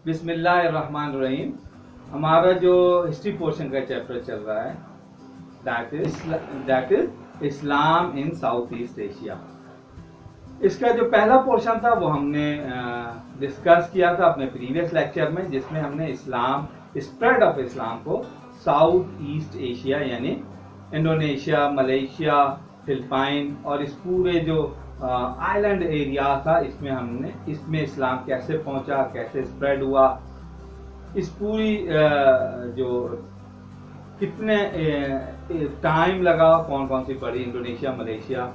بسم اللہ الرحمن الرحیم. ہمارا جو ہسٹری پورشن کا چیپٹر چل رہا ہے that is Islam in south east Asia. اس کا جو پہلا پورشن تھا وہ ہم نے ڈسکس کیا تھا اپنے پریویس لیکچر میں، جس میں ہم نے اسپریڈ آف اسلام کو ساؤتھ ایسٹ ایشیا یعنی انڈونیشیا، ملیشیا، فلپائن اور اس پورے جو آئلینڈ ایریا تھا اس میں اسلام کیسے پہنچا، کیسے اسپریڈ ہوا، اس پوری جو کتنے ٹائم لگا، کون سی بڑی انڈونیشیا، ملیشیا،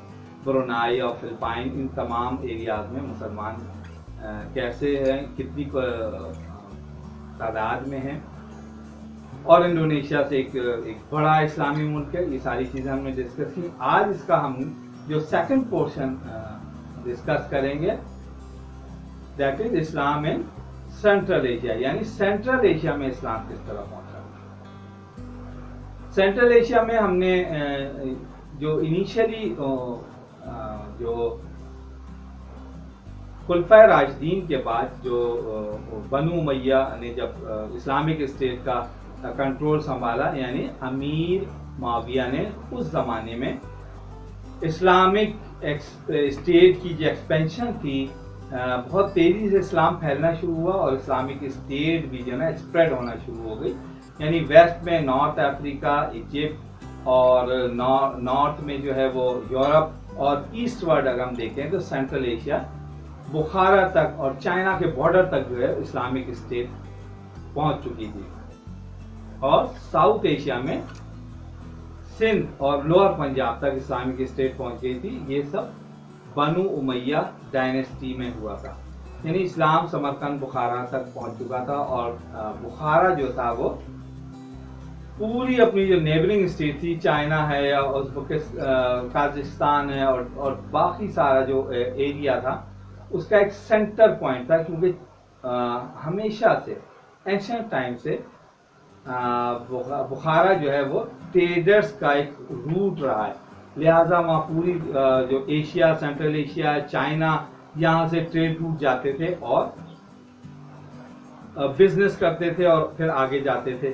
برونائی اور فلپائن، ان تمام ایریاز میں مسلمان کیسے ہیں، کتنی تعداد میں ہیں، اور انڈونیشیا سے ایک بڑا اسلامی ملک ہے. یہ ساری چیزیں ہم نے ڈسکس کی. آج اس کا ہم جو سیکنڈ پورشن ڈسکس کریں گے that is Islam in central Asia, یعنی سینٹرل ایشیا میں اسلام کس طرح پہنچا. سینٹرل ایشیا میں ہم نے جو انیشلی جو خلفائے راشدین کے بعد جو بنو امیہ نے جب اسلامک اسٹیٹ کا کنٹرول سنبھالا، یعنی امیر معاویہ نے اس زمانے میں اسلامک اسٹیٹ کی جو ایکسپینشن تھی، بہت تیزی سے اسلام پھیلنا شروع ہوا اور اسلامک اسٹیٹ بھی جو ہے نا اسپریڈ ہونا شروع ہو گئی. یعنی ویسٹ میں نارتھ افریقہ، ایجپٹ، اور نارتھ میں جو ہے وہ یورپ، اور ایسٹ ورڈ اگر ہم دیکھیں تو سینٹرل ایشیا، بخارا تک اور چائنا کے بارڈر تک جو ہے اسلامک اسٹیٹ پہنچ چکی تھی. اور ساؤتھ ایشیا میں سندھ اور لوور پنجاب تک اسلامک اسٹیٹ پہنچ گئی تھی. یہ سب بنو امیہ ڈائنیسٹی میں ہوا تھا. یعنی اسلام سمرقند، بخارا تک پہنچ چکا تھا، اور بخارا جو تھا وہ پوری اپنی جو نیبرنگ اسٹیٹ تھی، چائنا ہے یا قازقستان ہے اور باقی سارا جو ایریا تھا، اس کا ایک سینٹر پوائنٹ تھا. کیونکہ ہمیشہ سے اینشنٹ ٹائم سے بخارا جو ہے وہ ٹریڈرز کا ایک روٹ رہا ہے. لہٰذا وہاں پوری جو ایشیا، سینٹرل ایشیا، چائنا، یہاں سے ٹریڈ روٹ جاتے تھے اور بزنس کرتے تھے اور پھر آگے جاتے تھے.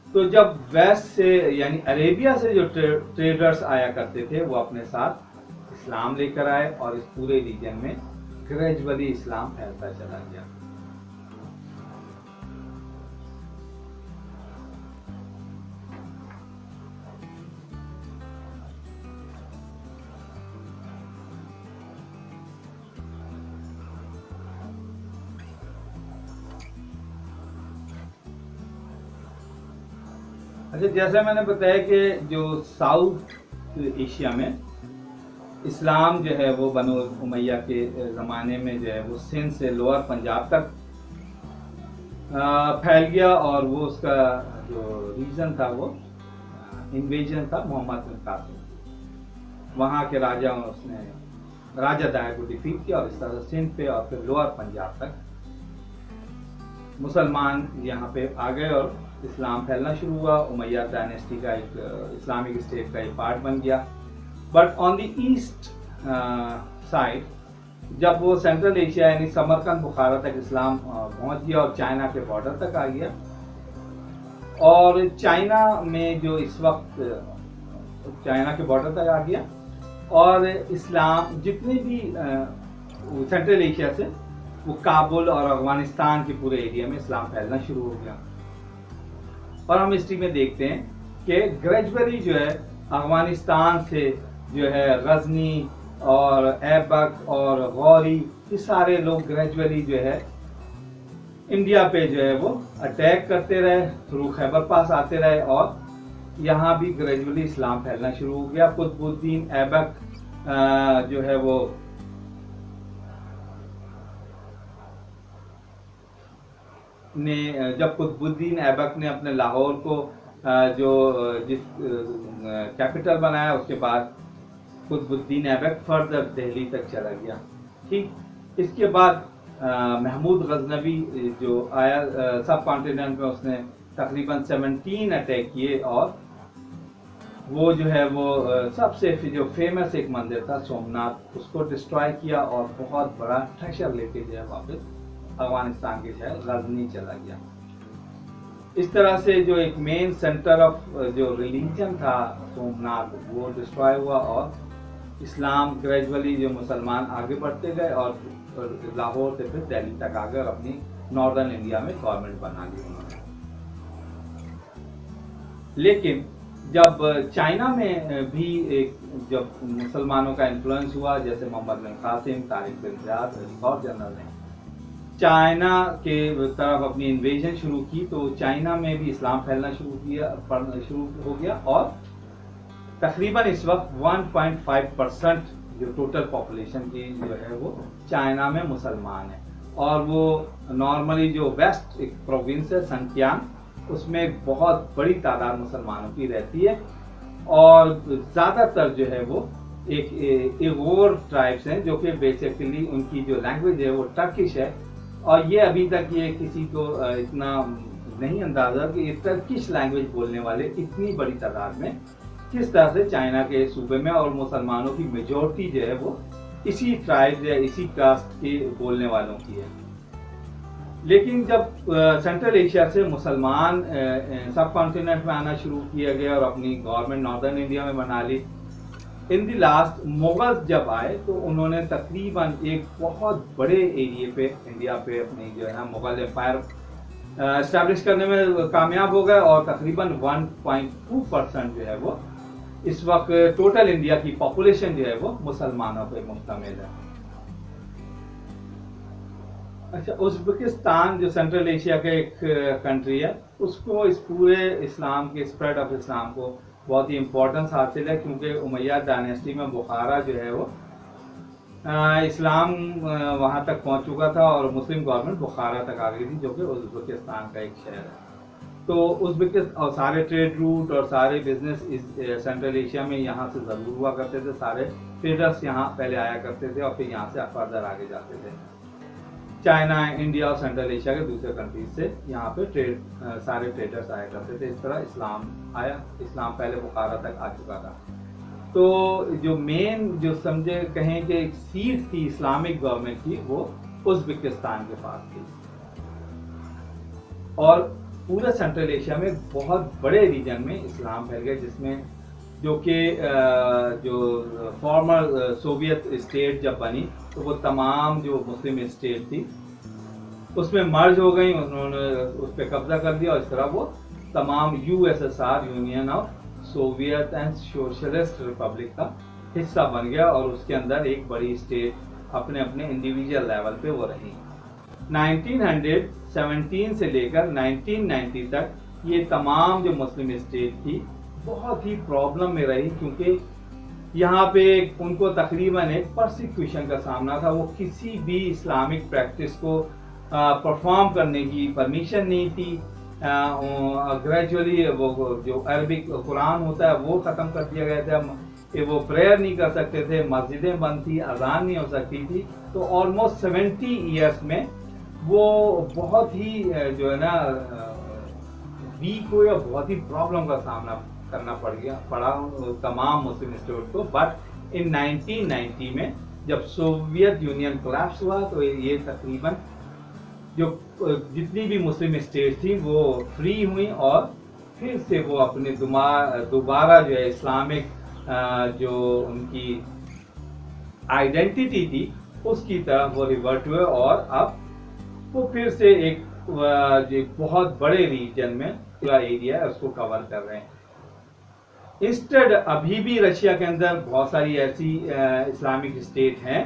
تو جب ویسٹ سے یعنی عربیہ سے جو ٹریڈرز آیا کرتے تھے، وہ اپنے ساتھ اسلام لے کر آئے اور اس پورے ریجن میں گریجولی اسلام پھیلتا چلا گیا. اچھا، جیسا میں نے بتایا کہ جو ساؤتھ ایشیا میں اسلام جو ہے وہ بنو امیہ کے زمانے میں جو ہے وہ سندھ سے لوور پنجاب تک پھیل گیا، اور وہ اس کا جو ریجن تھا وہ انویژن تھا محمد بن قاسم. وہاں کے اس نے راجہ دائر کو ڈیفیٹ کیا، اور اس طرح سندھ پہ اور پھر لوور پنجاب تک مسلمان یہاں پہ آ گئے اور اسلام پھیلنا شروع ہوا. امیہ ڈائنیسٹی کا ایک اسلامک اسٹیٹ کا ایک پارٹ بن گیا. But on the east side جب وہ سینٹرل ایشیا یعنی سمرقند، بخارا تک اسلام پہنچ گیا اور چائنا کے بارڈر تک آ گیا، اور چائنا میں جو اس وقت چائنا کے بارڈر تک آ گیا، اور اسلام جتنے بھی سینٹرل ایشیا سے وہ کابل اور افغانستان کے پورے ایریا میں اسلام پھیلنا شروع ہو گیا. اور ہم ہسٹری میں دیکھتے ہیں کہ گریجولی جو ہے افغانستان سے جو ہے غزنی اور ایبک اور غوری، یہ سارے لوگ گریجولی جو ہے انڈیا پہ جو ہے وہ اٹیک کرتے رہے، تھرو خیبر پاس آتے رہے، اور یہاں بھی گریجولی اسلام پھیلنا شروع ہو گیا. قطب الدین ایبک جو ہے وہ جب قطب الدین ایبک نے اپنے لاہور کو جو کیپٹل بنایا، اس کے بعد قطب الدین ایبک فردر دہلی تک چلا گیا. ٹھیک، اس کے بعد محمود غزنوی جو آیا سب کانٹیننٹ میں، اس نے تقریباً 17 اٹیک کیے، اور وہ جو ہے وہ سب سے جو فیمس ایک مندر تھا سومناتھ، اس کو ڈسٹرائے کیا اور بہت بڑا ٹریشر لے کے جو ہے واپس افغانستان کے شہر غزنی چلا گیا. اس طرح سے جو ایک مین سینٹر آف جو ریلیجن تھا سومناتھ وہ ڈسٹرائے ہوا اور اسلام گریجولی جو مسلمان آگے بڑھتے گئے اور لاہور سے پھر دہلی تک آ گئے اور اپنی ناردرن انڈیا میں گورنمنٹ بنا لی انہوں نے. لیکن جب چائنا میں بھی ایک جب مسلمانوں کا انفلوئنس ہوا، جیسے محمد بن قاسم، طارق بن زیاد اور جنرل نے چائنا کے طرف اپنی انویژن شروع کی، تو چائنا میں بھی اسلام پھیلنا شروع ہو گیا اور تقریباً اس وقت 1.5% جو ٹوٹل پاپولیشن کی جو ہے وہ چائنا میں مسلمان ہیں. اور وہ نارملی جو ویسٹ ایک پروونس ہے سنکیانگ، اس میں ایک بہت بڑی تعداد مسلمانوں کی رہتی ہے اور زیادہ تر جو ہے وہ ایک ایغور ٹرائبس ہیں جو کہ بیسیکلی ان کی جو لینگویج ہے وہ ٹرکش ہے. اور یہ ابھی تک یہ کسی کو اتنا نہیں اندازہ کہ یہ ٹرکش لینگویج بولنے والے اتنی بڑی تعداد میں کس طرح سے چائنا کے صوبے میں، اور مسلمانوں کی میجورٹی جو ہے وہ اسی ٹرائب یا اسی کاسٹ کے بولنے والوں کی ہے. لیکن جب سینٹرل ایشیا سے مسلمان سب کانٹیننٹ میں آنا شروع کیا گیا اور اپنی گورنمنٹ ناردرن انڈیا میں بنا لی، ان دی لاسٹ مغل جب آئے تو انہوں نے تقریباً ایک بہت بڑے ایریے پہ انڈیا پہ اپنی جو ہے نا مغل امپائر اسٹیبلش کرنے میں کامیاب ہو گئے اور تقریباً 1.2% جو ہے وہ اس وقت ٹوٹل انڈیا کی پاپولیشن جو ہے وہ مسلمانوں پہ مشتمل ہے. اچھا، ازبکستان جو سینٹرل ایشیا کا ایک کنٹری ہے، اس کو اس پورے اسلام کے اسپریڈ آف اسلام کو بہت ہی امپورٹنس حاصل ہے، کیونکہ امیہ ڈائنیسٹی میں بخارا جو ہے وہ اسلام وہاں تک پہنچ چکا تھا اور مسلم گورنمنٹ بخارا تک آ گئی تھی جو کہ ازبکستان کا ایک شہر ہے. تو ازبکستان اور سارے ٹریڈ روٹ اور سارے بزنس سینٹرل ایشیا میں یہاں سے ضرور ہوا کرتے تھے. سارے ٹریڈرس یہاں پہلے آیا کرتے تھے اور پھر یہاں سے فردر آگے جاتے تھے. چائنا، انڈیا اور سینٹرل ایشیا کے دوسرے کنٹریز سے یہاں پہ سارے ٹریڈرس آیا کرتے تھے. اس طرح اسلام آیا. اسلام پہلے بخارا تک آ چکا تھا. تو جو مین جو سمجھے کہیں کہ ایک سیٹ تھی اسلامک گورنمنٹ کی وہ ازبکستان کے پاس تھی. اور پورے سینٹرل ایشیا میں بہت بڑے ریجن میں اسلام پھیل گیا، جس میں جو کہ جو فارمر سوویت اسٹیٹ جب بنی تو وہ تمام جو مسلم اسٹیٹ تھی اس میں مرج ہو گئی، انہوں نے اس پہ قبضہ کر دیا اور اس طرح وہ تمام USSR union of Soviet and socialist republic کا حصہ بن گیا اور اس کے اندر ایک بڑی اسٹیٹ اپنے اپنے انڈیویجول لیول پہ وہ رہی. 1917 سے لے کر 1990 تک یہ تمام جو مسلم اسٹیٹ تھی بہت ہی پرابلم میں رہی، کیونکہ یہاں پہ ان کو تقریباً ایک پرسیکیوشن کا سامنا تھا. وہ کسی بھی اسلامک پریکٹس کو پرفارم کرنے کی پرمیشن نہیں تھی. گریجولی وہ جو عربک قرآن ہوتا ہے وہ ختم کر دیا گیا تھا، وہ پریئر نہیں کر سکتے تھے، مسجدیں بند تھی، اذان نہیں ہو سکتی تھی. تو آلموسٹ 70 ایئرس میں وہ بہت ہی جو ہے نا ویک ہوئے اور بہت ہی پرابلم کا سامنا کرنا پڑا تمام مسلم اسٹیٹ کو. بٹ ان 1990 میں جب سوویت یونین کولیپس ہوا تو یہ تقریباً جو جتنی بھی مسلم اسٹیٹ تھیں وہ فری ہوئیں اور پھر سے وہ اپنے دوبارہ جو ہے اسلامک جو ان کی آئیڈینٹی تھی اس کی طرف وہ ریورٹ ہوئے اور اب وہ پھر سے ایک بہت بڑے ریجن میں پورا ایریا ہے اس کو کور کر رہے ہیں. انسٹیڈ ابھی بھی رشیا کے اندر بہت ساری ایسی اسلامک اسٹیٹ ہیں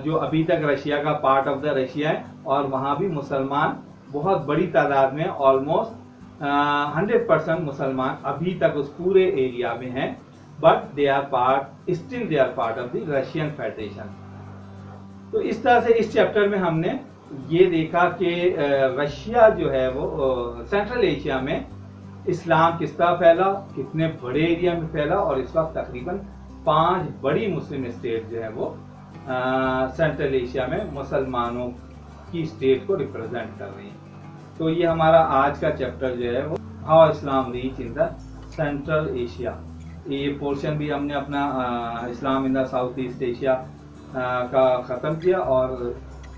جو ابھی تک رشیا کا پارٹ آف دا رشیا ہے اور وہاں بھی مسلمان بہت بڑی تعداد میں آلموسٹ 100% مسلمان ابھی تک اس پورے ایریا میں ہیں. But they are part of the Russian federation. تو اس طرح سے اس چیپٹر میں ہم نے یہ دیکھا کہ رشیا جو ہے وہ سینٹرل ایشیا میں اسلام کس طرح پھیلا، کتنے بڑے ایریا میں پھیلا، اور اس وقت تقریباً 5 بڑی مسلم اسٹیٹ جو ہے وہ سینٹرل ایشیا میں مسلمانوں کی اسٹیٹ کو ریپرزینٹ کر رہی ہیں. تو یہ ہمارا آج کا چیپٹر جو ہے وہ how Islam reach in the central Asia. یہ پورشن بھی ہم نے اپنا اسلام ان دا ساؤتھ ایسٹ ایشیا کا ختم کیا اور